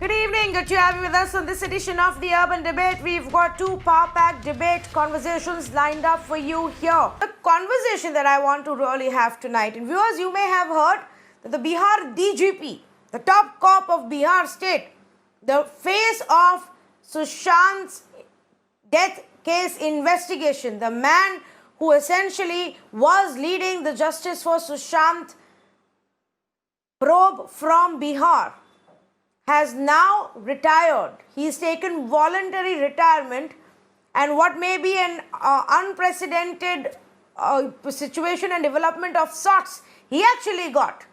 Good evening. Good to have you with us on this edition of the Urban Debate. We've got two power-packed debate conversations lined up for you here. The conversation that I want to really have tonight, and viewers, you may have heard that the Bihar DGP, the top cop of Bihar state, the face of Sushant's death case investigation, the man who essentially was leading the Justice for Sushant probe from Bihar, has now retired. He's taken voluntary retirement, and what may be an unprecedented situation and development of sorts, he actually got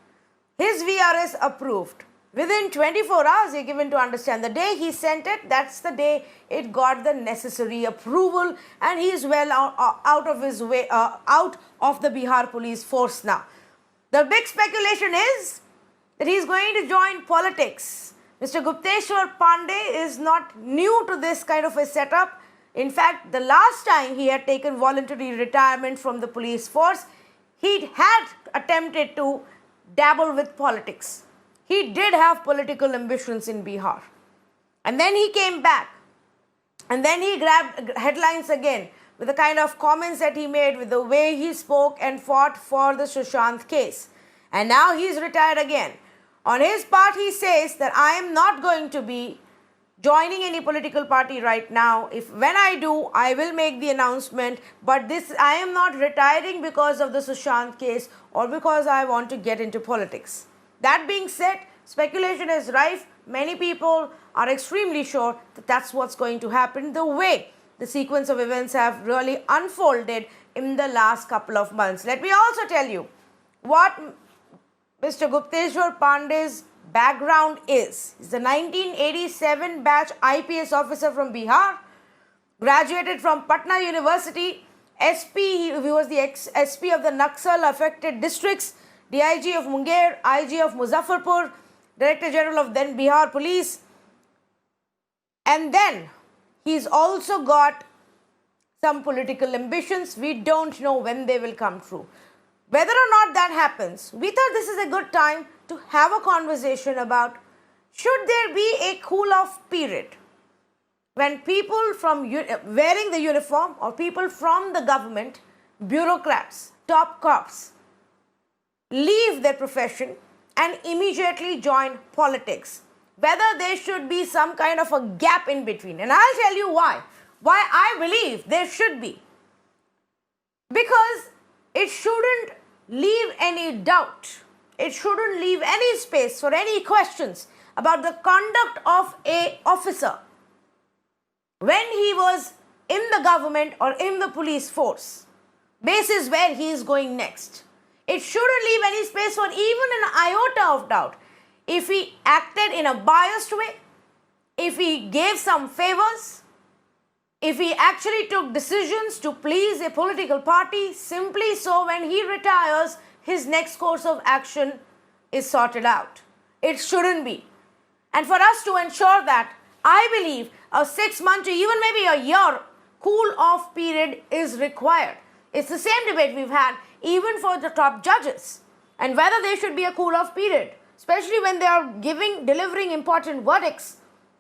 his VRS approved. Within 24 hours, you're given to understand. The day he sent it, that's the day it got the necessary approval, and he is well out of his way, out of the Bihar police force now. The big speculation is that he's going to join politics. Mr. Gupteshwar Pandey is not new to this kind of a setup. In fact, the last time he had taken voluntary retirement from the police force, he had attempted to dabble with politics. He did have political ambitions in Bihar. And then he came back. And then he grabbed headlines again with the kind of comments that he made, with the way he spoke and fought for the Sushant case. And now he's retired again. On his part, he says that I am not going to be joining any political party right now. When I do, I will make the announcement. But I am not retiring because of the Sushant case or because I want to get into politics. That being said, speculation is rife. Many people are extremely sure that that's what's going to happen, the way the sequence of events have really unfolded in the last couple of months. Let me also tell you what Mr. Gupteshwar Pandey's background is. He's a 1987 batch IPS officer from Bihar, graduated from Patna University, SP, he was the SP of the Naxal affected districts, DIG of Munger, IG of Muzaffarpur, Director General of then Bihar Police. And then he's also got some political ambitions. We don't know when they will come true. Whether or not that happens, we thought this is a good time to have a conversation about, should there be a cool-off period when people from wearing the uniform or people from the government, bureaucrats, top cops, leave their profession and immediately join politics? Whether there should be some kind of a gap in between. And I'll tell you why. Why I believe there should be. Because it shouldn't leave any doubt. It shouldn't leave any space for any questions about the conduct of an officer when he was in the government or in the police force. Basis where he is going next. It shouldn't leave any space for even an iota of doubt. If he acted in a biased way, if he gave some favors, if he actually took decisions to please a political party, simply so when he retires, his next course of action is sorted out. It shouldn't be. And for us to ensure that, I believe a 6-month to even maybe a year cool-off period is required. It's the same debate we've had even for the top judges, and whether there should be a cool-off period, especially when they are delivering important verdicts.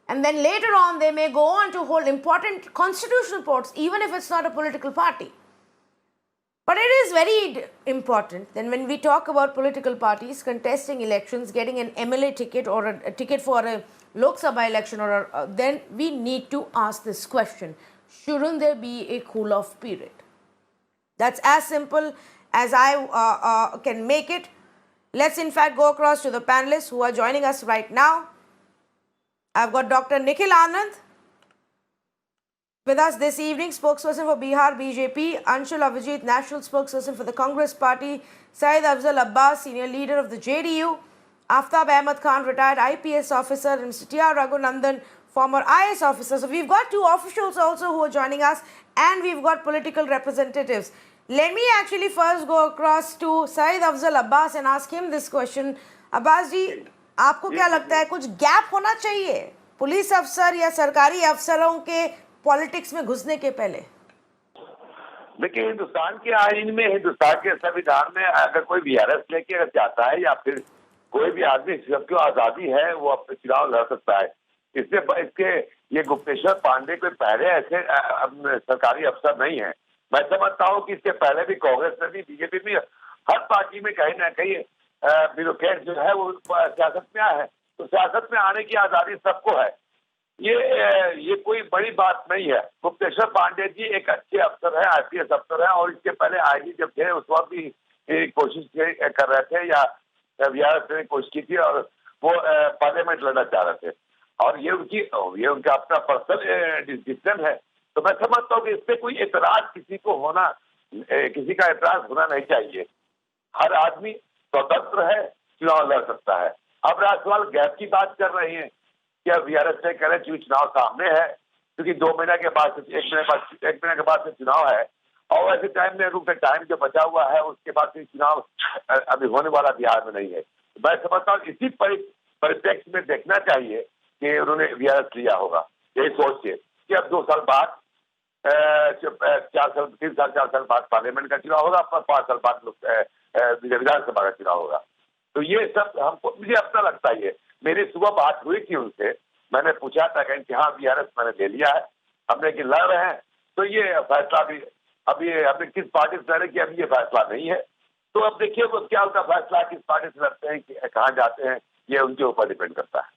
And then later on, they may go on to hold important constitutional courts, even if it's not a political party. But it is very important that when we talk about political parties contesting elections, getting an MLA ticket or a ticket for a Lok Sabha election, then we need to ask this question. Shouldn't there be a cool-off period? That's as simple as I can make it. Let's in fact go across to the panelists who are joining us right now. I've got Dr. Nikhil Anand with us this evening, spokesperson for Bihar BJP, Anshul Avijit, national spokesperson for the Congress Party, Syed Afzal Abbas, senior leader of the JDU, Aftab Ahmed Khan, retired IPS officer, and Mr. T.R. Raghunandan, former IS officer. So we've got two officials also who are joining us, and we've got political representatives. Let me actually first go across to Syed Afzal Abbas and ask him this question. Abbas ji, आपको क्या लगता है कुछ gap होना चाहिए police अफसर या सरकारी अफसरों के पॉलिटिक्स में घुसने के पहले? देखिए, हिंदुस्तान के आईन में, हिंदुस्तान के संविधान में अगर कोई वीआरएस लेके अगर जाता है या फिर कोई भी आदमी, सबको आजादी है, वो अपने चुनाव लड़ सकता है। इसके ये गुप्तेश्वर पांडे कोई पहले ऐसे सरकारी अफसर नहीं है। मैं समझता हूँ कि इसके पहले भी कांग्रेस में भी, बीजेपी में, हर पार्टी में कहीं ना कहीं ब्यूरोक्रेट जो है वो सियासत में आया है। तो सियासत में आने की आजादी सबको है, ये कोई बड़ी बात नहीं है। गुप्तेश्वर पांडे जी एक अच्छे अफसर है, आईपीएस अफसर है, और इसके पहले आईजी जब थे उस वक्त भी कोशिश कर रहे थे, या वीआरएस ने कोशिश की थी, और वो पार्लियामेंट लड़ना चाह रहे थे, और ये उनका अपना पर्सनल डिसीजन है। तो मैं समझता हूँ कि इससे कोई एतराज किसी का एतराज होना नहीं चाहिए। हर आदमी स्वतंत्र है, चुनाव लड़ सकता है। अब राज्यपाल गैप की बात कर रहे हैं, क्या वीआरएस से करें कि चुनाव सामने है, क्योंकि 2 महीने के बाद, 1 महीने के बाद से चुनाव है, और ऐसे टाइम में टाइम जो बचा हुआ है उसके बाद से चुनाव अभी होने वाला बिहार में नहीं है। मैं समझता हूँ इसी परिप्रेक्ष्य में देखना चाहिए कि उन्होंने वीआरएस लिया होगा, यही सोच के कि अब 2 साल बाद 4 साल बाद पार्लियामेंट का चुनाव होगा, 5 साल बाद विधानसभा का चुनाव होगा। तो ये सब मुझे अपना लगता है। मेरी सुबह बात हुई थी उनसे, मैंने पूछा था कि हाँ वीआरएस मैंने ले लिया है, हमने कि लड़ रहे हैं, तो ये फैसला भी अभी हमने किस पार्टी से लड़े कि अभी ये फैसला नहीं है। तो अब देखिए वो क्या उनका फैसला, किस पार्टी से लड़ते हैं, कहाँ जाते हैं, ये उनके ऊपर डिपेंड करता है।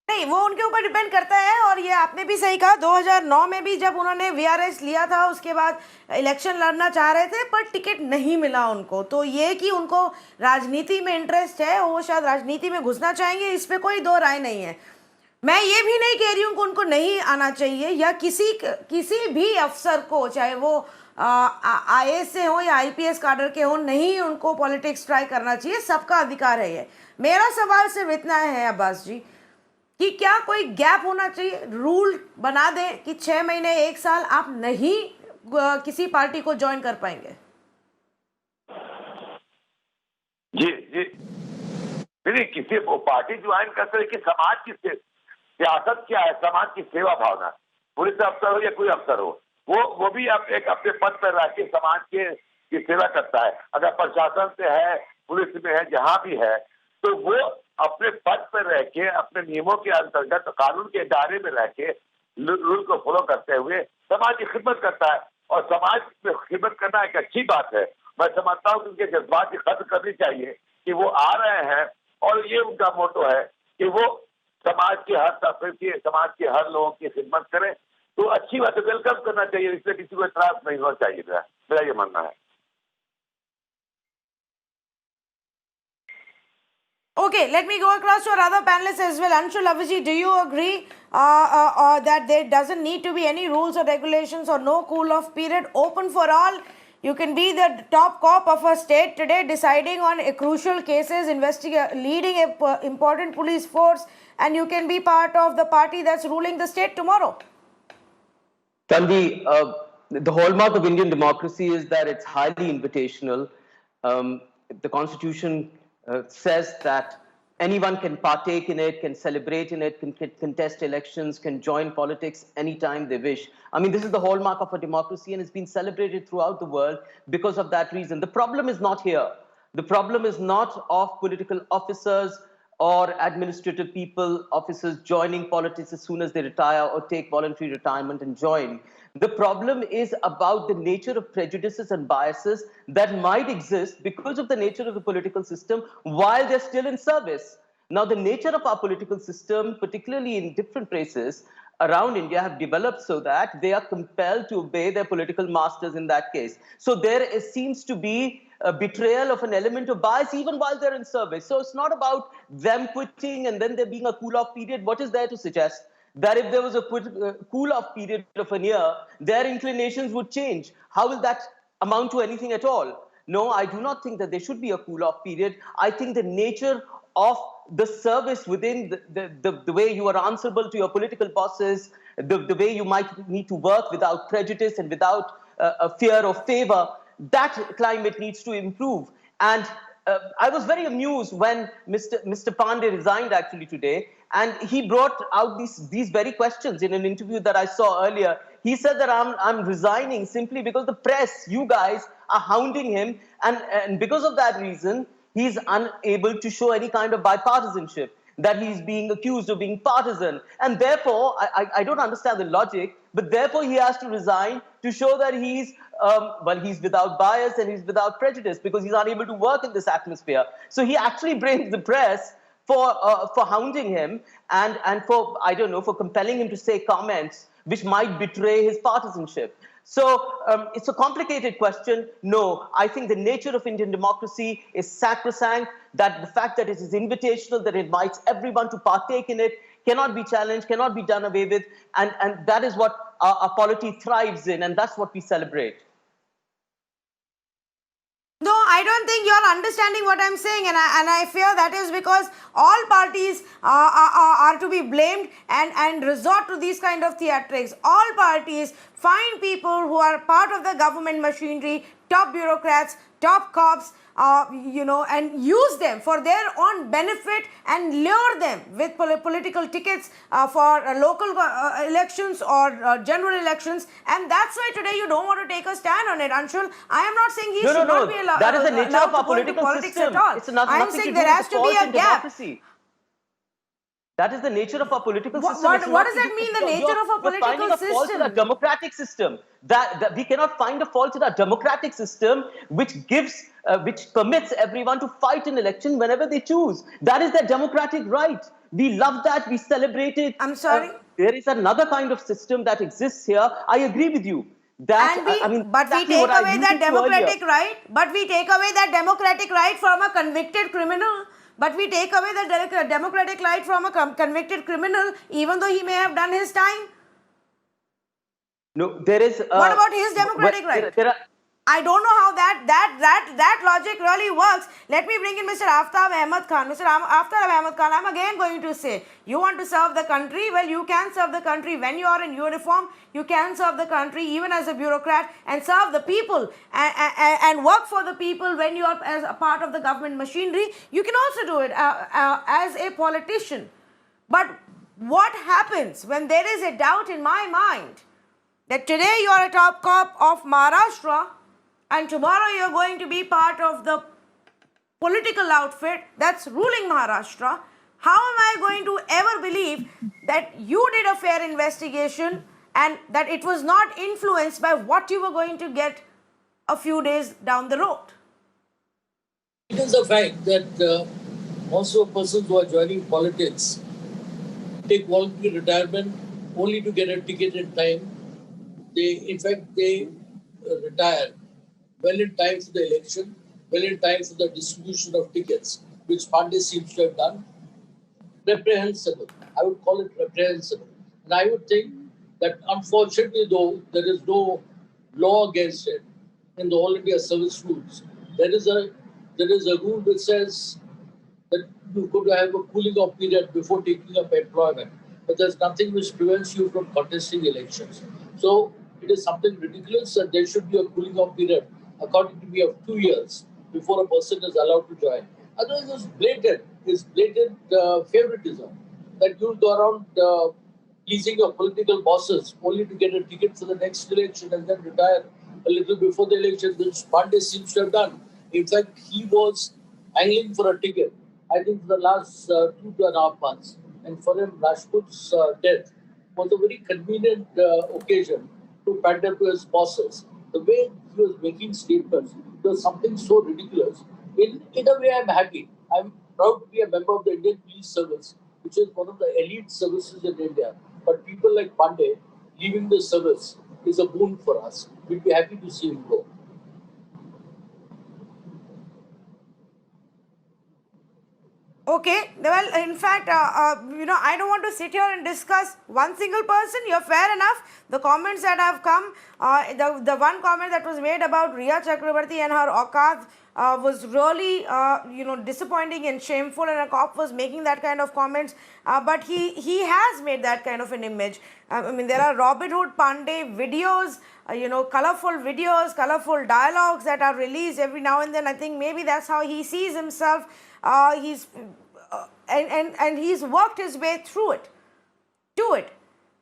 नहीं, वो उनके ऊपर डिपेंड करता है। और ये आपने भी सही कहा, 2009 में भी जब उन्होंने वीआरएस लिया था उसके बाद इलेक्शन लड़ना चाह रहे थे, पर टिकट नहीं मिला उनको। तो ये कि उनको राजनीति में इंटरेस्ट है, वो शायद राजनीति में घुसना चाहेंगे, इस पर कोई दो राय नहीं है। मैं ये भी नहीं कह रही हूँ कि उनको नहीं आना चाहिए, या किसी भी अफसर को, चाहे वो आईएएस से हो या आईपीएस कैडर के हो, नहीं उनको पॉलिटिक्स ट्राई करना चाहिए, सबका अधिकार है ये। मेरा सवाल सिर्फ इतना है अब्बास जी कि क्या कोई गैप होना चाहिए, रूल बना दें कि 6 महीने 1 साल आप नहीं किसी पार्टी को ज्वाइन कर पाएंगे। जी नहीं, किसी वो पार्टी ज्वाइन करते हैं कि समाज की सियासत क्या है, समाज की सेवा भावना, पुलिस अफसर हो या कोई अफसर हो, वो भी एक अपने पद पर रह के समाज की सेवा करता है। अगर प्रशासन से है, पुलिस में है, जहां भी है, तो वो अपने पद पर रह के, अपने नियमों के अंतर्गत, कानून के दायरे में रह के, रूल को फॉलो करते हुए समाज की खिदमत करता है। और समाज में खिदमत करना एक अच्छी बात है। मैं समझता हूँ कि उनके जज्बात की कदर करनी चाहिए कि वो आ रहे हैं, और ये उनका मोटो है कि वो समाज के हर तबके की, समाज के हर लोगों की खिदमत करें। तो अच्छी बात है, वेलकम करना चाहिए, इसमें किसी को एतराज नहीं होना चाहिए। मेरा ये मानना है। Okay, let me go across to our other panelists as well. Anshul, Aviji, do you agree that there doesn't need to be any rules or regulations or no cool-off period, open for all? You can be the top cop of a state today, deciding on crucial cases, leading a important police force, and you can be part of the party that's ruling the state tomorrow. Tanvi, the hallmark of Indian democracy is that it's highly invitational. The Constitution says that anyone can partake in it, can celebrate in it, can contest elections, can join politics anytime they wish. I mean, this is the hallmark of a democracy, and it's been celebrated throughout the world because of that reason. The problem is not here. The problem is not of political officers or administrative people, officers joining politics as soon as they retire or take voluntary retirement and join. The problem is about the nature of prejudices and biases that might exist because of the nature of the political system while they're still in service. Now, the nature of our political system, particularly in different places around India, have developed so that they are compelled to obey their political masters in that case. So there seems to be a betrayal of an element of bias even while they're in service. So it's not about them quitting and then there being a cool-off period. What is there to suggest that if there was a cool-off period of a year, their inclinations would change? How will that amount to anything at all? No, I do not think that there should be a cool-off period. I think the nature of the service within the way you are answerable to your political bosses, the way you might need to work without prejudice and without a fear of favor, that climate needs to improve. And I was very amused when Mr. Pandey resigned actually today, and he brought out these very questions in an interview that I saw earlier. He said that I'm resigning simply because the press, you guys, are hounding him, and because of that reason, he's unable to show any kind of bipartisanship, that he's being accused of being partisan. And therefore, I don't understand the logic, but therefore he has to resign to show that he's, he's without bias and he's without prejudice, because he's unable to work in this atmosphere. So he actually blames the press for hounding him and for, I don't know, for compelling him to say comments which might betray his partisanship. So it's a complicated question. No, I think the nature of Indian democracy is sacrosanct, that the fact that it is invitational, that it invites everyone to partake in it, cannot be challenged, cannot be done away with, and that is what our polity thrives in, and that's what we celebrate. No, I don't think you're understanding what I'm saying, and I fear that is because all parties are to be blamed and resort to these kind of theatrics. All parties find people who are part of the government machinery, top bureaucrats, top cops, and use them for their own benefit and lure them with political tickets for local elections or general elections. And that's why today you don't want to take a stand on it, Anshul. I am not saying he should not be allowed. That is the nature of our to go into political politics system. at all. It's I am saying there has to be a gap. Democracy. That is the nature of our political system. What does that mean, the nature of a political system? Fault in our democratic system. That we cannot find a fault in our democratic system, which permits everyone to fight an election whenever they choose. That is their democratic right. We love that. We celebrate it. I'm sorry. There is another kind of system that exists here. I agree with you. That But we take away that democratic right. But we take away that democratic right from a convicted criminal. But we take away the democratic right from a convicted criminal, even though he may have done his time. No, there is. What about his democratic right? I don't know how that logic really works. Let me bring in Mr. Aftab Ahmed Khan. Mr. Aftab Ahmed Khan, I'm again going to say, you want to serve the country? Well, you can serve the country when you are in uniform. You can serve the country even as a bureaucrat and serve the people and work for the people when you are as a part of the government machinery. You can also do it as a politician. But what happens when there is a doubt in my mind that today you are a top cop of Maharashtra and tomorrow you are going to be part of the political outfit that's ruling Maharashtra? How am I going to ever believe that you did a fair investigation and that it was not influenced by what you were going to get a few days down the road? It is a fact that most of the persons who are joining politics take voluntary retirement only to get a ticket in time. They retire well in time for the election, well in time for the distribution of tickets, which Pandey seems to have done. Reprehensible. I would call it reprehensible. And I would think that unfortunately, though, there is no law against it in the All India Service Rules. There is a rule which says that you could have a cooling off period before taking up employment, but there's nothing which prevents you from contesting elections. So it is something ridiculous that there should be a cooling off period, according to me, of 2 years before a person is allowed to join. Otherwise, it's blatant favoritism that you'll go around pleasing your political bosses only to get a ticket for the next election and then retire a little before the election, which Pandey seems to have done. In fact, he was angling for a ticket, I think, for the last 2.5 months. And for him, Rajput's death was a very convenient occasion to pander to his bosses. The way he was making statements was something so ridiculous. In a way, I'm happy. I'm proud to be a member of the Indian Police Service, which is one of the elite services in India. But people like Pandey leaving the service is a boon for us. We'd be happy to see him go. Okay, well, in fact, I don't want to sit here and discuss one single person. You're fair enough. The comments that have come, the one comment that was made about Riya Chakrabarti and her auqaat was really, disappointing and shameful, and a cop was making that kind of comments. But he has made that kind of an image. There are Robin Hood Pandey videos, colorful videos, colorful dialogues that are released every now and then. I think maybe that's how he sees himself. He's worked his way through it,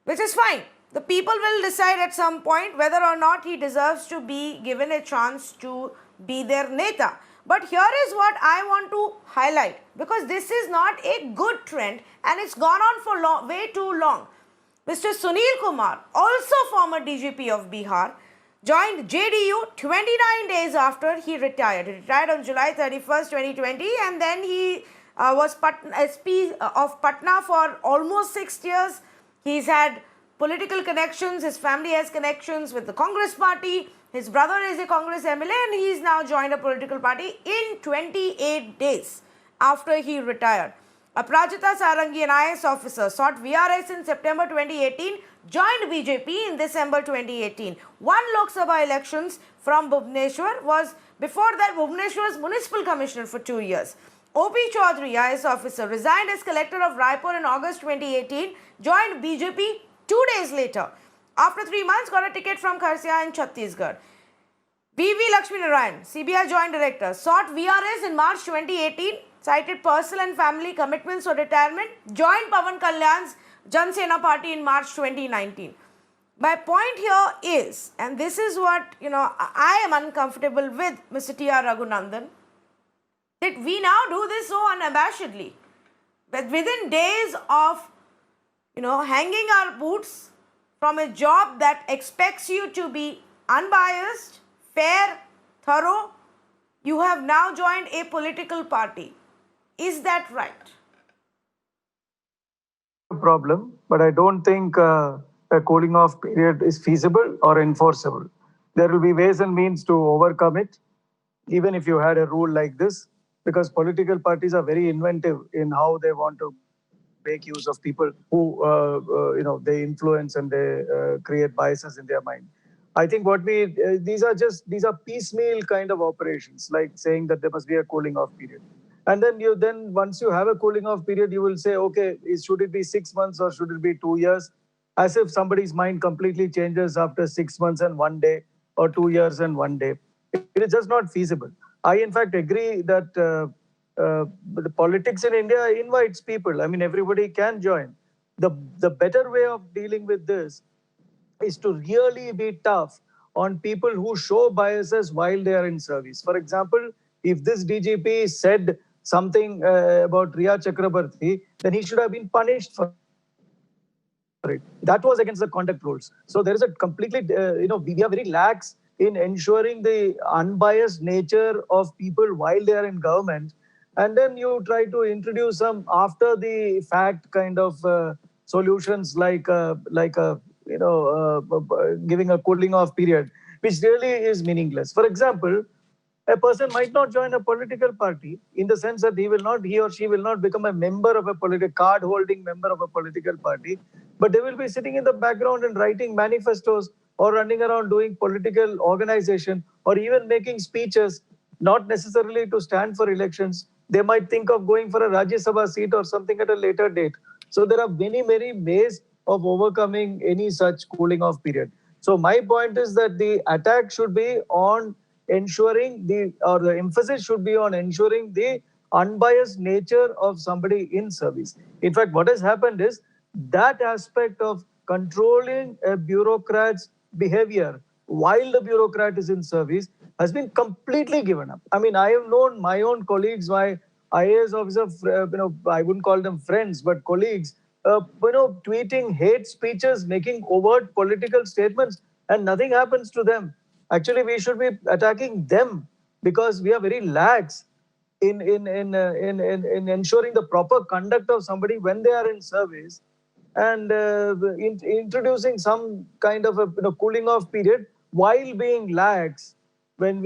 which is fine. The people will decide at some point whether or not he deserves to be given a chance to be their neta. But here is what I want to highlight, because this is not a good trend and it's gone on for way too long. Mr. Sunil Kumar, also former DGP of Bihar, joined JDU 29 days after he retired. He retired on July 31st, 2020, and then he was SP of Patna for almost 6 years. He's had political connections. His family has connections with the Congress party. His brother is a Congress MLA, and he's now joined a political party in 28 days after he retired. Aprajita Sarangi, an IAS officer, sought VRS in September 2018, joined BJP in December 2018. Won Lok Sabha elections from Bhubaneswar, was before that Bhubaneswar's municipal commissioner for 2 years. OP Chaudhary, IAS officer, resigned as collector of Raipur in August 2018, joined BJP 2 days later. After 3 months, got a ticket from Kharsia in Chhattisgarh. V.V. Lakshmi Narayan, CBI Joint Director, sought VRS in March 2018, cited personal and family commitments for retirement, joined Pawan Kalyan's Jan Sena party in March 2019. My point here is, and this is what, I am uncomfortable with, Mr. T.R. Raghunandan, that we now do this so unabashedly. But within days of, hanging our boots from a job that expects you to be unbiased, fair, thorough, you have now joined a political party. Is that right? Problem, but I don't think a cooling off period is feasible or enforceable. There will be ways and means to overcome it, even if you had a rule like this, because political parties are very inventive in how they want to make use of people who, they influence and they create biases in their mind. I think these are piecemeal kind of operations, like saying that there must be a cooling off period. And then once you have a cooling off period, you will say, okay, should it be 6 months or should it be 2 years? As if somebody's mind completely changes after 6 months and 1 day or 2 years and 1 day. It is just not feasible. I, in fact, agree that the politics in India invites people. I mean, everybody can join. The better way of dealing with this is to really be tough on people who show biases while they are in service. For example, if this DGP said something about Riya Chakrabarti, then he should have been punished for it. That was against the conduct rules. So there is a completely, we are very lax in ensuring the unbiased nature of people while they are in government. And then you try to introduce some after the fact kind of solutions like giving a cooling off period, which really is meaningless. For example, a person might not join a political party in the sense that he or she will not become a member of a card-holding member of a political party, but they will be sitting in the background and writing manifestos or running around doing political organization or even making speeches, not necessarily to stand for elections. They might think of going for a Rajya Sabha seat or something at a later date. So there are many, many ways of overcoming any such cooling off period. So my point is that the attack should be on ensuring the emphasis should be on ensuring the unbiased nature of somebody in service. In fact, what has happened is that aspect of controlling a bureaucrat's behavior while the bureaucrat is in service has been completely given up. I mean, I have known my own colleagues, my IAS officer, I wouldn't call them friends, but colleagues, tweeting hate speeches, making overt political statements, and nothing happens to them. Actually, we should be attacking them because we are very lax in ensuring the proper conduct of somebody when they are in service, and introducing some kind of a cooling off period while being lax when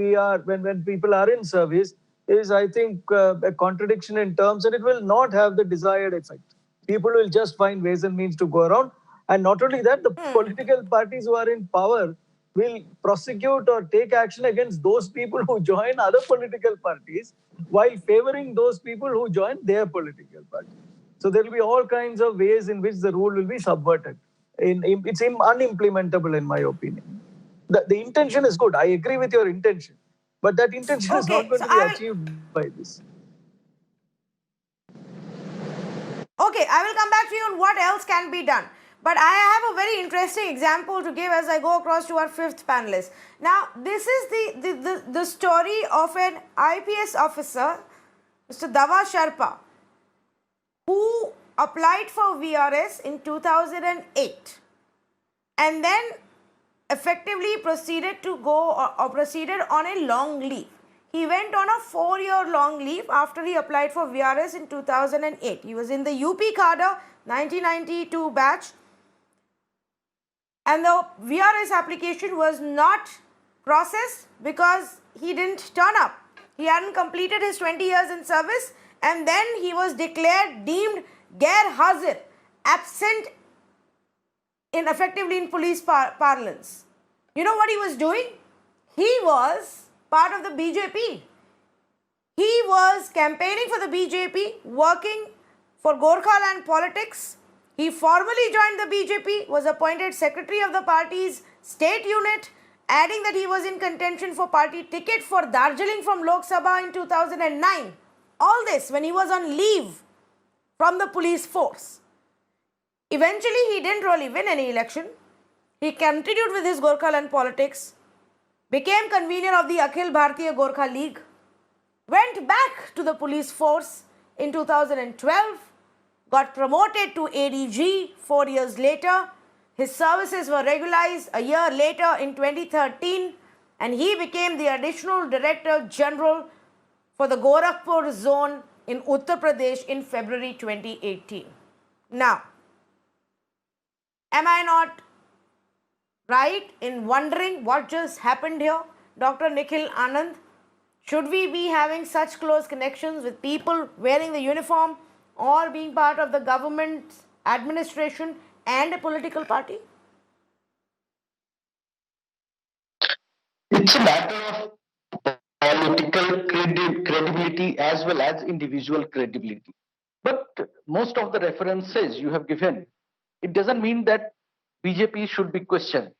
people are in service is, I think, a contradiction in terms, and it will not have the desired effect. People will just find ways and means to go around. And not only that, the political parties who are in power will prosecute or take action against those people who join other political parties while favoring those people who join their political party. So there will be all kinds of ways in which the rule will be subverted. It's unimplementable in my opinion. The intention is good. I agree with your intention. But that intention is not going to be achieved by this. Okay, I will come back to you on what else can be done. But I have a very interesting example to give as I go across to our fifth panelist. Now, this is the story of an IPS officer, Mr. Dava Sharpa, who applied for VRS in 2008 and then effectively proceeded to go or proceeded on a long leave. He went on a 4-year long leave after he applied for VRS in 2008. He was in the UP cadre 1992 batch, and the VRS application was not processed because he didn't turn up. He hadn't completed his 20 years in service, and then he was declared deemed gair hazir, absent effectively in police parlance. You know what he was doing? He was part of the BJP. He was campaigning for the BJP, working for Gorkhaland politics. He formally joined the BJP, was appointed secretary of the party's state unit, adding that he was in contention for party ticket for Darjeeling from Lok Sabha in 2009. All this when he was on leave from the police force. Eventually, he didn't really win any election. He continued with his Gorkhaland politics, became convener of the Akhil Bharatiya Gorkha League, went back to the police force in 2012, got promoted to ADG 4 years later. His services were regularized a year later in 2013, and he became the additional Director General for the Gorakhpur zone in Uttar Pradesh in February 2018. Now, am I not right in wondering what just happened here? Dr. Nikhil Anand, should we be having such close connections with people wearing the uniform or being part of the government administration and a political party? It's a matter of political credibility as well as individual credibility. But most of the references you have given, it doesn't mean that BJP should be questioned.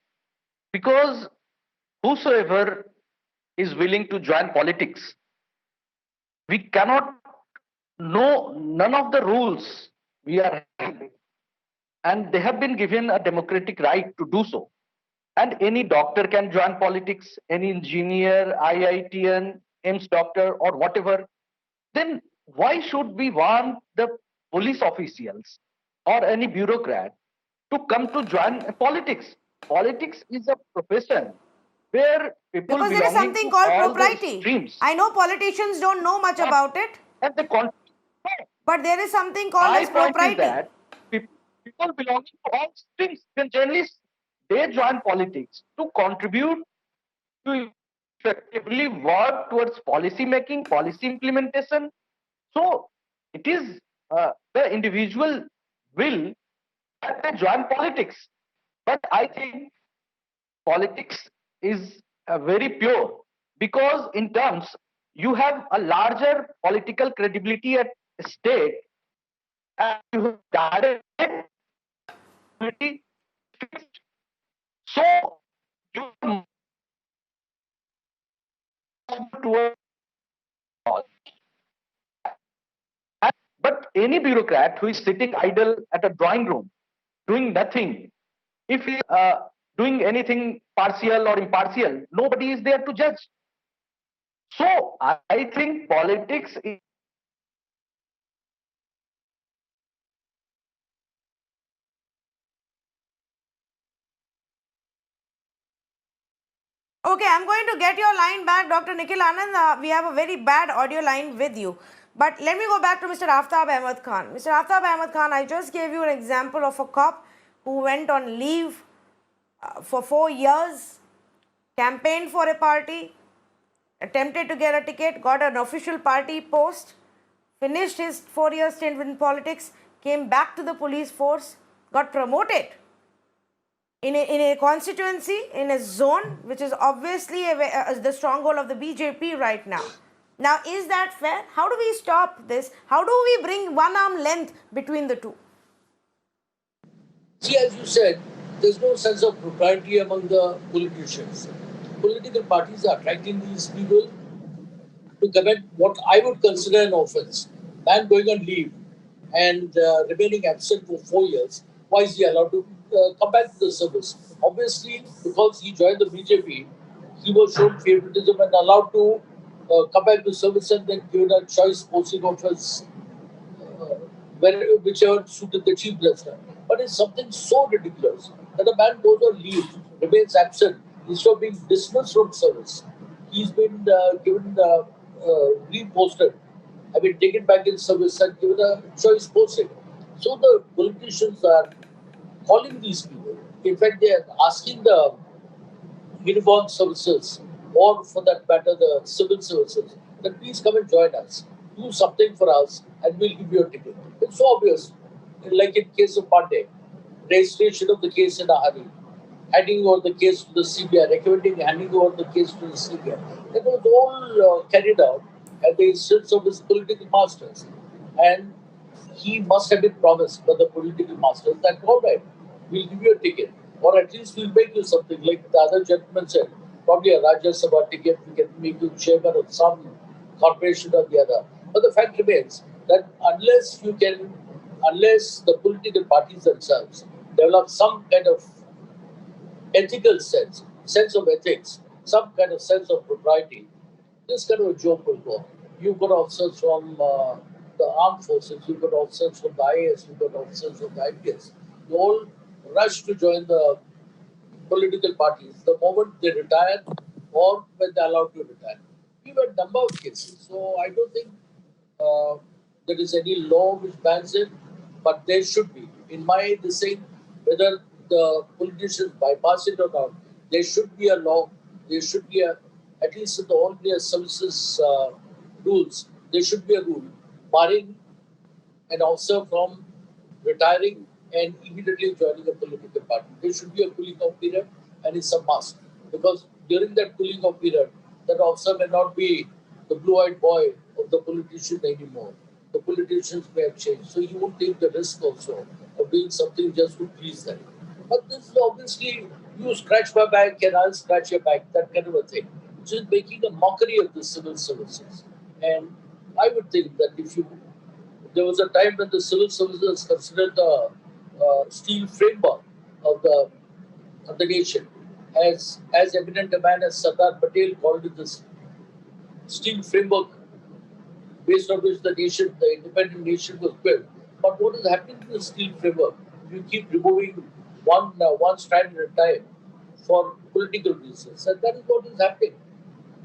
Because whosoever is willing to join politics, we cannot know none of the rules we are having. And they have been given a democratic right to do so. And any doctor can join politics, any engineer, IITN, AIMS doctor, or whatever. Then why should we want the police officials or any bureaucrat to come to join politics? Politics is a profession where people Because there is belonging something to called all the propriety. streams I know politicians don't know much about it, and the but there is something called my as point is propriety. that people belonging to all streams can generally they join politics to contribute to effectively work towards policy making, policy implementation. So it is the individual will that they join politics. But I think politics is very pure because in terms you have a larger political credibility at stake and you have direct credibility. So you move towards but any bureaucrat who is sitting idle at a drawing room doing nothing, if he is doing anything partial or impartial, nobody is there to judge. So I think politics is Okay, I'm going to get your line back, Dr. Nikhil Anand. We have a very bad audio line with you. But let me go back to Mr. Aftab Ahmed Khan. Mr. Aftab Ahmed Khan, I just gave you an example of a cop who went on leave for 4 years, campaigned for a party, attempted to get a ticket, got an official party post, finished his 4-year stint in politics, came back to the police force, got promoted in a constituency, in a zone which is obviously the stronghold of the BJP right now. Now, is that fair? How do we stop this? How do we bring one arm length between the two? See, as you said, there's no sense of propriety among the politicians. Political parties are attracting these people to commit what I would consider an offense. Man going on leave and remaining absent for 4 years why is he allowed to come back to the service? Obviously, because he joined the BJP, he was shown favoritism and allowed to come back to service and then given a choice posting of his whichever suited the chief minister. But it's something so ridiculous that a man goes on leave, remains absent, instead of being dismissed from service. He's been given reposted, I mean, taken back in service and given a choice posting. So the politicians are calling these people. In fact, they are asking the uniformed services, or for that matter, the civil services, that please come and join us, do something for us, and we'll give you a ticket. It's so obvious, like in case of Pandey, registration of the case in a hurry, handing over the case to the CBI, recommending handing over the case to the CBI. That was all carried out at the instance of his political masters. And he must have been promised by the political masters that, all right, we'll give you a ticket, or at least we'll make you something, like the other gentleman said, probably a Rajya Sabha ticket, we can make you chairman of some corporation or the other. But the fact remains that unless the political parties themselves develop some kind of ethical sense of ethics, some kind of sense of propriety, this kind of a joke will go on. You've got officers from the armed forces, you've got officers from the IAS, you've got officers from the IPS. They all rush to join the political parties the moment they retire or when they're allowed to retire. We've had a number of cases. So I don't think there is any law which bans it, but there should be. In my saying, whether the politicians bypass it or not, there should be a law. There should be at least in the all India services rules, there should be a rule barring an officer from retiring and immediately joining a political party. There should be a cooling off period, and it's a must, because during that cooling off period, that officer may not be the blue-eyed boy of the politician anymore. The politicians may have changed, so you won't take the risk also of doing something just to please them. But this is obviously, you scratch my back and I'll scratch your back, that kind of a thing, which is making a mockery of the civil services. And I would think that there was a time when the civil services considered the steel framework of the nation, as eminent a man as Sardar Patel called it, this steel framework based on which the independent nation was built. But what is happening to the steel framework? You keep removing one strand at a time for political reasons, and that is what is happening.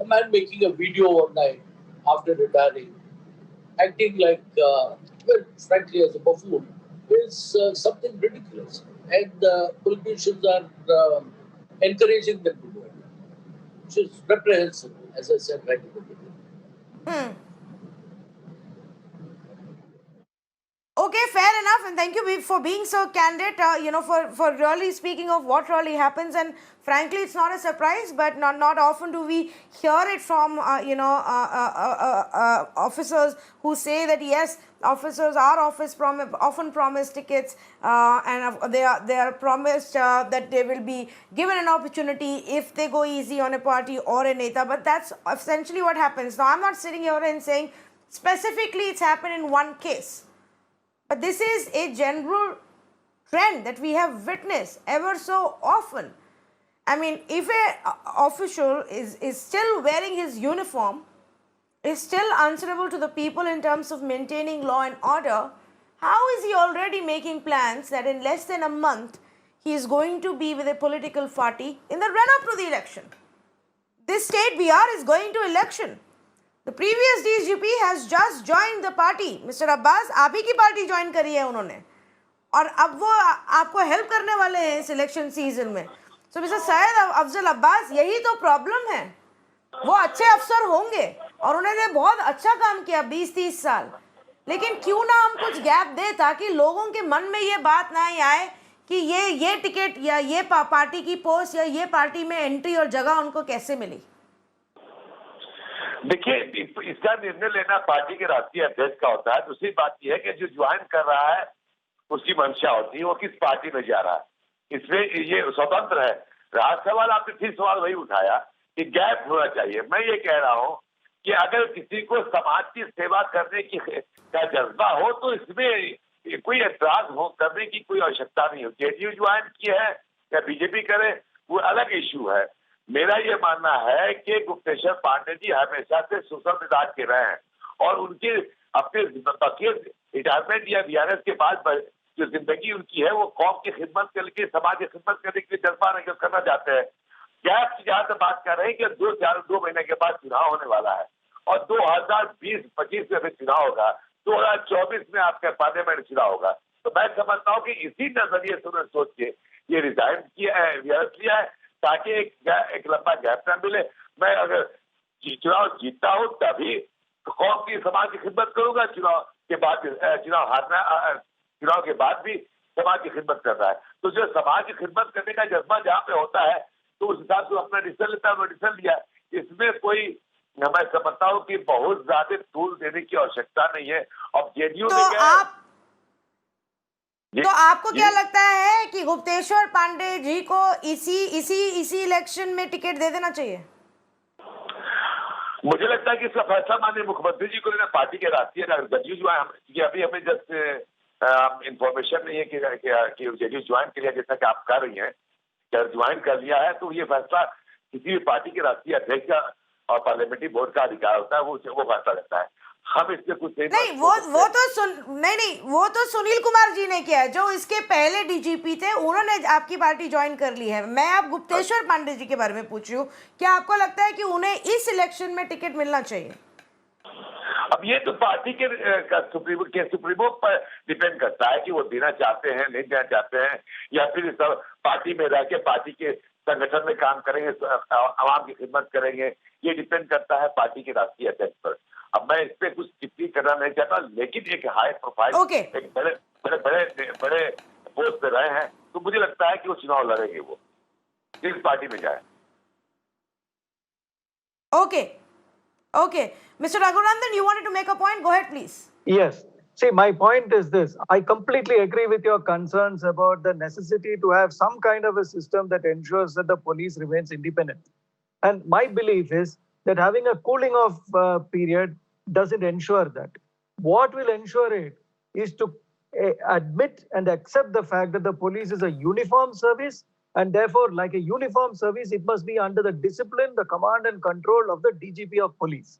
A man making a video one night after retiring, acting like, well, frankly, as a buffoon, is something ridiculous. And politicians are encouraging them to do it, which is reprehensible, as I said right at the beginning. Okay, fair enough, and thank you for being so candid, for really speaking of what really happens. And frankly, it's not a surprise, but not often do we hear it from, officers who say that, yes, officers are often promised tickets, and they are promised that they will be given an opportunity if they go easy on a party or a neta. But that's essentially what happens. Now, I'm not sitting here and saying specifically it's happened in one case. But this is a general trend that we have witnessed ever so often. I mean, if an official is still wearing his uniform, is still answerable to the people in terms of maintaining law and order, how is he already making plans that in less than a month he is going to be with a political party in the run-up to the election? This state, Bihar, is going to election. The previous DGP has just joined the party. Mr. Abbas, आप ही की party join करी है उन्होंने, और अब वो आपको help करने वाले हैं इस इलेक्शन सीजन में. सो मिस्टर सैयद अफजल अब्बास, यही तो प्रॉब्लम है. वो अच्छे अफसर होंगे और उन्होंने बहुत अच्छा काम किया 20-30 साल, लेकिन क्यों ना हम कुछ गैप दें ताकि लोगों के मन में ये बात ना आए कि ये टिकट या ये पार्टी की पोस्ट या ये पार्टी में एंट्री और जगह उनको कैसे मिली. देखिए, इसका निर्णय लेना पार्टी के राष्ट्रीय अध्यक्ष का होता है. दूसरी बात यह है कि जो ज्वाइन कर रहा है उसकी मंशा होती है, वो किस पार्टी में जा रहा है, इसमें ये स्वतंत्र है. रहा सवाल, आपने फिर सवाल वही उठाया कि गैप होना चाहिए. मैं ये कह रहा हूँ कि अगर किसी को समाज की सेवा करने का जज्बा हो तो इसमें कोई एतराज हो करने की कोई आवश्यकता नहीं हो। जेडीयू ज्वाइन की है या बीजेपी करे वो अलग इश्यू है। मेरा ये मानना है कि गुप्तेश्वर पांडे जी हमेशा से सुसम मिजाज के रहे हैं और उनके अपने बकीय रिटायरमेंट या वीआरएस के बाद जो जिंदगी उनकी है वो कौम की खिदमत करके समाज की खिदमत करने के लिए जज्बा करना चाहते हैं। क्या आप जहां से बात कर रहे हैं कि 2 महीने के बाद चुनाव होने वाला है और 2020-25 में भी चुनाव होगा, 2024 में आपका पार्लियामेंट चुनाव होगा, तो मैं समझता हूँ कि इसी नजरिए से उन्होंने सोच के ये रिजाइन किया है, वीआरएस लिया है ताकि एक लंबा गैप न मिले। मैं अगर चुनाव जीतता हूँ तभी कौम की समाज की खिदमत करूंगा, चुनाव के बाद चुनाव के बाद भी समाज की खिदमत कर रहा है। तो जो समाज की खिदमत करने का जज्बा जहाँ पे होता है तो उस हिसाब से अपना डिसीजन लेता है, डिसीजन लिया। इसमें कोई मैं समझता हूँ कि बहुत ज्यादा टूल देने की आवश्यकता नहीं है। अब जेडीयू तो आपको क्या लगता है कि गुप्तेश्वर पांडे जी को इसी इलेक्शन में टिकट दे देना चाहिए? मुझे लगता है कि इसका फैसला माननीय मुख्यमंत्री जी को लेना पार्टी के राष्ट्रीय जेडीयू ज्वाइन अभी हमें जस्ट इंफॉर्मेशन नहीं है कि जेडीयू ज्वाइन कर लिया, जैसा कि आप कर रही हैं ज्वाइन कर लिया है, तो ये फैसला किसी भी पार्टी के राष्ट्रीय अध्यक्ष और पार्लियामेंट्री बोर्ड का अधिकार होता है, वो फैसला करता है। हम इसमें कुछ नहीं वो तो सुनील कुमार जी ने किया है, जो इसके पहले डीजीपी थे, उन्होंने आपकी पार्टी ज्वाइन कर ली है। मैं आप गुप्तेश्वर पांडे जी के बारे में पूछ रही हूँ, क्या आपको लगता है कि उन्हें इस इलेक्शन में टिकट मिलना चाहिए? अब ये तो पार्टी के सुप्रीमो पर डिपेंड करता है कि वो देना चाहते हैं नहीं देना चाहते हैं, या फिर सब पार्टी में रह के पार्टी के संगठन में काम करेंगे, आवाम की खिदमत करेंगे। ये डिपेंड करता है पार्टी के राष्ट्रीय अध्यक्ष पर। अब मैं इस पे कुछ टिप्पणी करना नहीं चाहता, लेकिन एक हाई प्रोफाइल एक बड़े पोस्ट पे रहे हैं, तो मुझे लगता है कि वो चुनाव लड़ेंगे, वो जिस पार्टी में जाए। Okay. Mr. Raghurandan, you wanted to make a point? Go ahead, please. Yes. See, my point is this. I completely agree with your concerns about the necessity to have some kind of a system that ensures that the police remains independent. And my belief is that having a cooling off period doesn't ensure that. What will ensure it is to admit and accept the fact that the police is a uniform service, and therefore, like a uniform service, it must be under the discipline, the command and control of the DGP of police.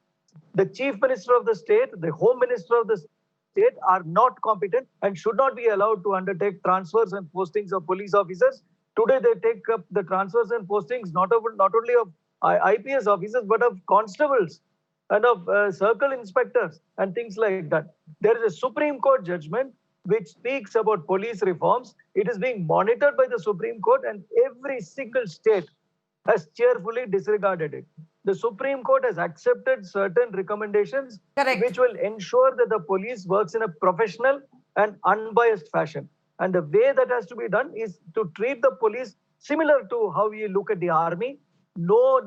The Chief Minister of the state, the Home Minister of the state are not competent and should not be allowed to undertake transfers and postings of police officers. Today, they take up the transfers and postings not only of IPS officers, but of constables and of circle inspectors and things like that. There is a Supreme Court judgment which speaks about police reforms. It is being monitored by the Supreme Court, and every single state has cheerfully disregarded it. The Supreme Court has accepted certain recommendations which will ensure that the police works in a professional and unbiased fashion. And the way that has to be done is to treat the police similar to how we look at the army. No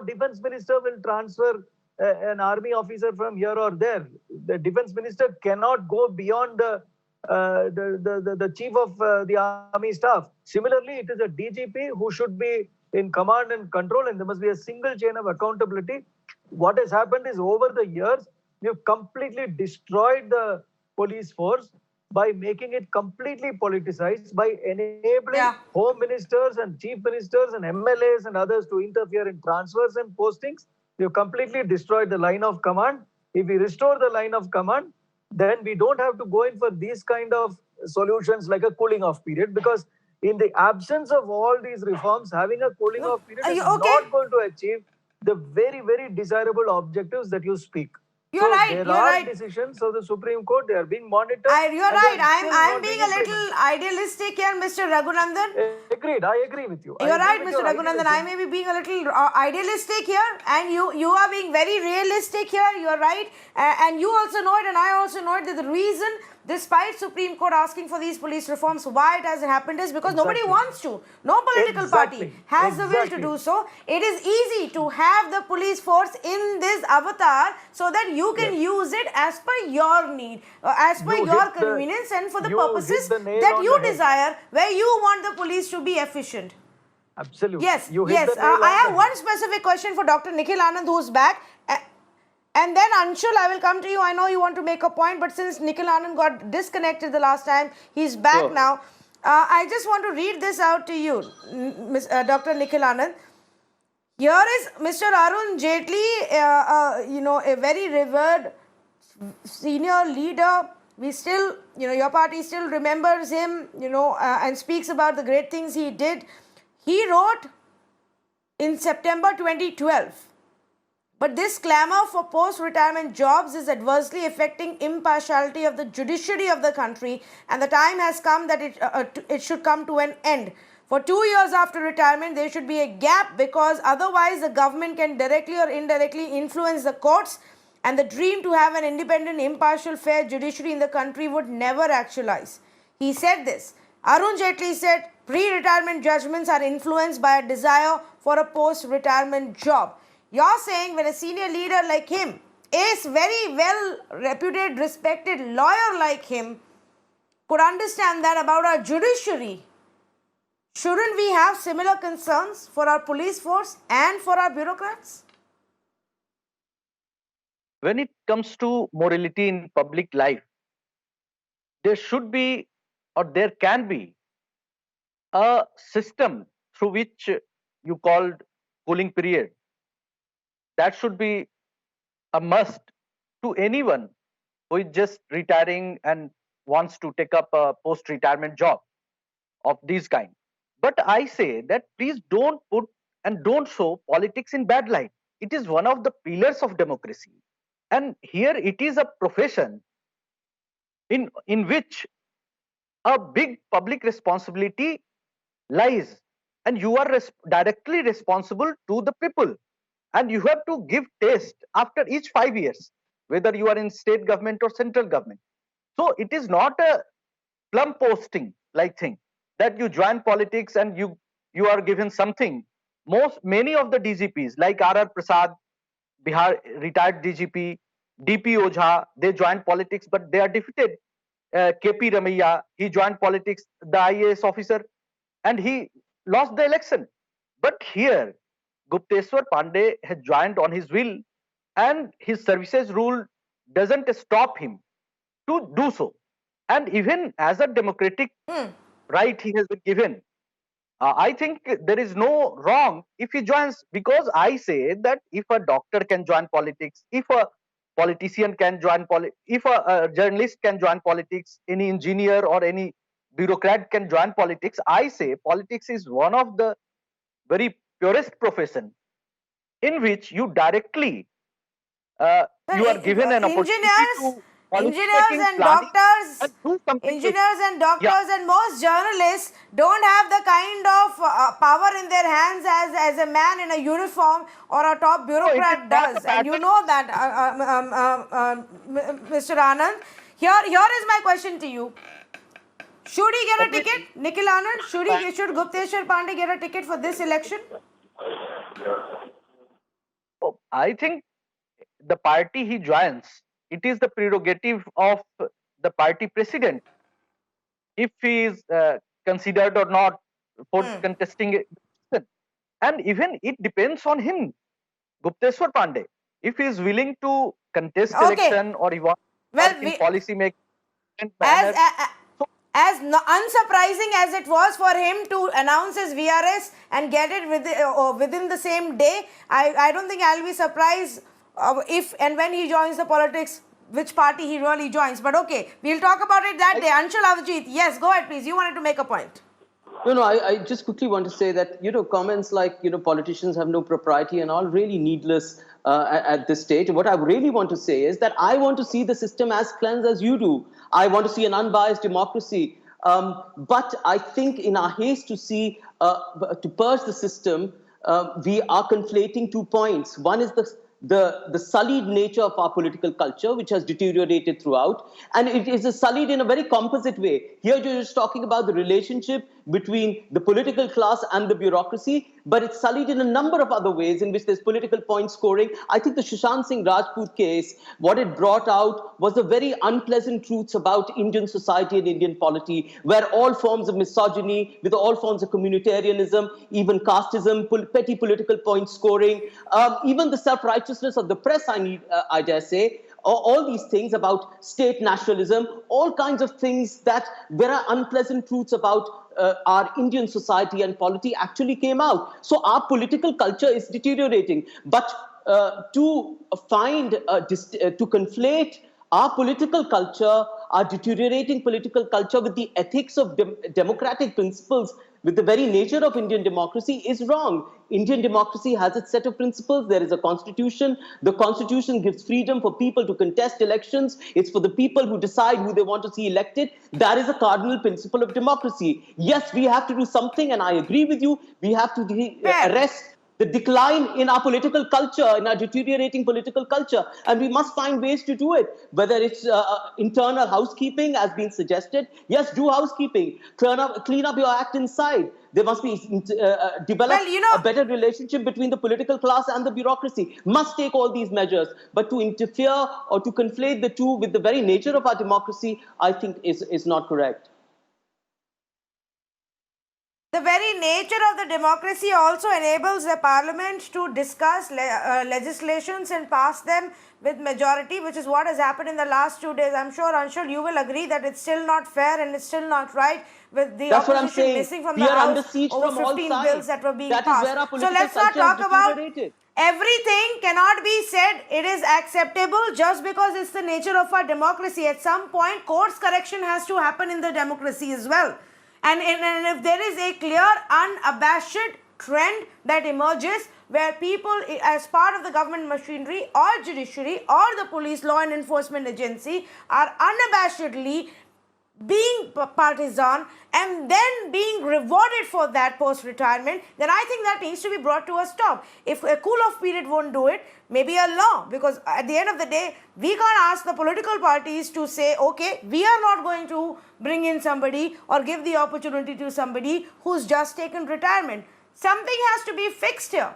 defense minister will transfer an army officer from here or there. The defense minister cannot go beyond the chief of the army staff. Similarly, it is a DGP who should be in command and control, and there must be a single chain of accountability. What has happened is, over the years, we have completely destroyed the police force by making it completely politicized, by enabling home ministers and chief ministers and MLAs and others to interfere in transfers and postings. We have completely destroyed the line of command. If we restore the line of command, then we don't have to go in for these kind of solutions like a cooling off period, because in the absence of all these reforms, having a cooling off period is not going to achieve the very, very desirable objectives that you speak. You're right. There are decisions of the Supreme Court. They are being monitored. You're right. I'm being a little idealistic here, Mr. Raghurandan. Agreed. I agree with you. You're right, Mr. Raghurandan. I may be being a little idealistic here, and you are being very realistic here. You're right. And you also know it, and I also know it, that the reason, despite Supreme Court asking for these police reforms, why it hasn't happened is because nobody wants to. No political party has the will to do so. It is easy to have the police force in this avatar so that you can use it as per your need, as per your convenience, and for the purposes that you desire, where you want the police to be efficient. Absolutely. Yes. I have one specific question for Dr. Nikhil Anand, who's back. And then Anshul, I will come to you. I know you want to make a point, but since Nikhil Anand got disconnected the last time, he's back Sure. now. I just want to read this out to you, Dr. Nikhil Anand. Here is Mr. Arun Jaitley, a very revered senior leader. We still, your party still remembers him, and speaks about the great things he did. He wrote in September 2012, but this clamor for post-retirement jobs is adversely affecting impartiality of the judiciary of the country, and the time has come that it should come to an end. For 2 years after retirement, there should be a gap, because otherwise the government can directly or indirectly influence the courts, and the dream to have an independent, impartial, fair judiciary in the country would never actualize. He said this. Arun Jaitley said, pre-retirement judgments are influenced by a desire for a post-retirement job. You're saying when a senior leader like him, a very well reputed, respected lawyer like him, could understand that about our judiciary, shouldn't we have similar concerns for our police force and for our bureaucrats? When it comes to morality in public life, there should be, or there can be, a system through which you called cooling period. That should be a must to anyone who is just retiring and wants to take up a post-retirement job of this kind. But I say that please don't put and don't show politics in bad light. It is one of the pillars of democracy. And here it is a profession in which a big public responsibility lies, and you are directly responsible to the people, and you have to give test after each 5 years, whether you are in state government or central government. So it is not a plum posting like thing that you join politics and you are given something. Many of the DGPs like R.R. Prasad, Bihar retired DGP, DP Ojha, they joined politics, but they are defeated. KP Ramaiya, he joined politics, the IAS officer, and he lost the election. But here, Gupteshwar Pandey has joined on his will, and his services rule doesn't stop him to do so. And even as a democratic right he has been given, I think there is no wrong if he joins, because I say that if a doctor can join politics, if a politician can join politics, if a journalist can join politics, any engineer or any bureaucrat can join politics, I say politics is one of the very purest profession in which you directly you are given an opportunity to Engineers and planning doctors, and do something. and most journalists don't have the kind of power in their hands as a man in a uniform or a top bureaucrat does. And you know that, Mr. Anand. Here is my question to you. Should he get a ticket, Nikhil Anand? Should Gupteshwar Pandey get a ticket for this election? I think the party he joins, it is the prerogative of the party president if he is considered or not for contesting it. And even it depends on him, Gupteshwar Pandey, if he is willing to contest election or he wants in policy making. As unsurprising as it was for him to announce his VRS and get it within the same day, I don't think I'll be surprised if and when he joins the politics, which party he really joins. But okay, we'll talk about it that day. Anshul Avjit, yes, go ahead please. You wanted to make a point. No, I just quickly want to say that, comments like, politicians have no propriety and all, really needless at this stage. What I really want to say is that I want to see the system as cleansed as you do. I want to see an unbiased democracy. But I think in our haste to to purge the system, we are conflating 2 points. One is the sullied nature of our political culture, which has deteriorated throughout. And it is sullied in a very composite way. Here you're just talking about the relationship between the political class and the bureaucracy, but it's sullied in a number of other ways in which there's political point scoring. I think the Sushant Singh Rajput case, what it brought out was the very unpleasant truths about Indian society and Indian polity, where all forms of misogyny, with all forms of communitarianism, even casteism, petty political point scoring, even the self-righteousness of the press, I dare say, all these things about state nationalism, all kinds of things that there are unpleasant truths about our Indian society and polity actually came out. So our political culture is deteriorating. But to conflate our political culture, our deteriorating political culture with the ethics of democratic principles, with the very nature of Indian democracy is wrong. Indian democracy has its set of principles. There is a constitution. The constitution gives freedom for people to contest elections. It's for the people who decide who they want to see elected. That is a cardinal principle of democracy. Yes, we have to do something, and I agree with you. We have to arrest the decline in our political culture, in our deteriorating political culture. And we must find ways to do it, whether it's internal housekeeping, as been suggested. Yes, do housekeeping. Clean up your act inside. There must be develop a better relationship between the political class and the bureaucracy. Must take all these measures. But to interfere or to conflate the two with the very nature of our democracy, I think is not correct. The very nature of the democracy also enables the parliament to discuss legislations and pass them with majority, which is what has happened in the last 2 days. I'm sure, Anshul, you will agree that it's still not fair and it's still not right, with the opposition missing from the House over 15 bills that were being passed. So let's not talk about everything cannot be said it is acceptable just because it's the nature of our democracy. At some point, course correction has to happen in the democracy as well. And if there is a clear, unabashed trend that emerges where people as part of the government machinery or judiciary or the police law and enforcement agency are unabashedly being partisan and then being rewarded for that post-retirement, then I think that needs to be brought to a stop. If a cool-off period won't do it, maybe a law, because at the end of the day, we can't ask the political parties to say, okay, we are not going to bring in somebody or give the opportunity to somebody who's just taken retirement. Something has to be fixed here.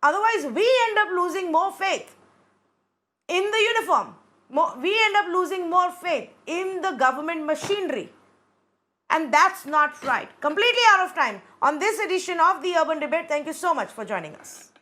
Otherwise, we end up losing more faith in the uniform. We end up losing more faith in the government machinery. And that's not right. Completely out of time on this edition of the Urban Debate. Thank you so much for joining us.